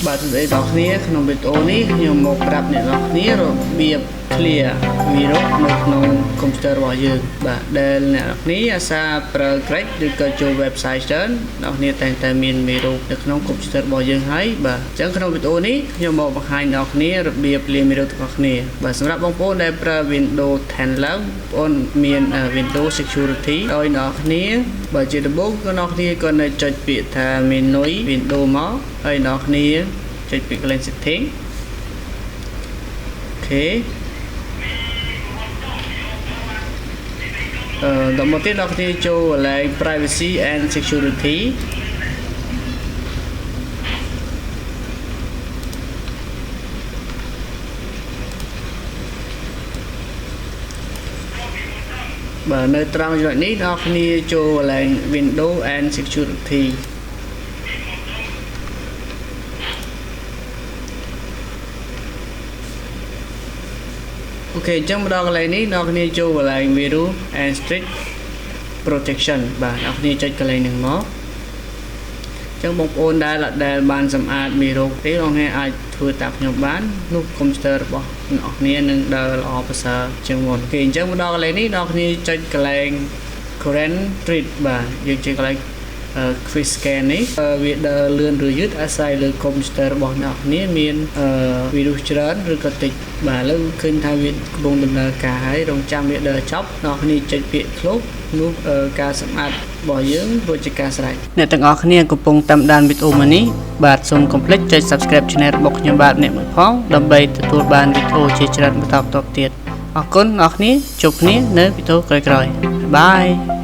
បាទសួស្តីបងប្អូនក្នុងវីដេអូនេះខ្ញុំមកប្រាប់អ្នកនរគ្នារបៀប clear វីរុសនៅក្នុងកុំព្យូទ័ររបស់យើងបាទដែលអ្នកនរគ្នាអាសាប្រើ Crack ឬក៏ចូល website ច្រើនអ្នកនរគ្នាតែងតែមានវីរុសនៅក្នុងកុំព្យូទ័ររបស់យើងហើយបាទអញ្ចឹងក្នុងវីដេអូនេះខ្ញុំមកបង្ហាញអ្នកនរគ្នារបៀប clear វីរុសរបស់គ្នាបាទសម្រាប់បងប្អូនដែលប្រើ Windows 10 ឡើងបងប្អូនមាន Windows Security ដោយអ្នកនរគ្នាបើជាដំបូងអ្នកនរគ្នាក៏នៅចុចពាក្យថា menu Windows មកហើយអ្នកនរគ្នាចុចពាក្យកន្លែង setting អូខេដល់មកទៀតអ្នកគ្នាចូលកន្លែង privacy and security បាទនៅត្រង់ចំណុចនេះអ្នកគ្នាចូលកន្លែង Windows and securityអូខេអញ្ចឹងមកដល់កន្លែងនេះអ្នកគ្នាចូលកន្លែង virus and strict protection បាទអ្នកគ្នាចុចកន្លែងហ្នឹងមកអញ្ចឹងបងប្អូនដែលបានសម្អាតមេរោគទេបងប្អូនអាចធ្វើតាមខ្ញុំបាននោះកុំព្យូទ័ររបស់អ្នកគ្នានឹងដើរល្អប្រសើរជាងមុនគេអញ្ចឹងមកដល់កន្លែងនេះអ្នកគ្នាចុចកន្លែង current treat បាទយើងចុចកន្លែងquick scan នេះវាដើរលឿនឬយឺតអាស្រ័យលើកុំព្យូទ័ររបស់អ្នកគ្នាមានវីរុសច្រើនឬក៏តិចបាទឥឡូវឃើញថាវាកំពុងដំណើរការហើយរងចាំវាដើរចប់អ្នកគ្នាចុចពាក្យ close នោះការសម្អាតរបស់យើងរួចជាការស្រេចអ្នកទាំងអស់គ្នាកំពុងតាមដានវីដេអូមួយនេះបាទសូមកុំភ្លេចចុច subscribe channel របស់ខ្ញុំបាទអ្នកមួយផងដើម្បីទទួលបានវីដេអូជាច្រើនបន្តទៀតអរគុណអ្នកគ្នាជួបគ្នានៅវីដេអូក្រោយៗបាយ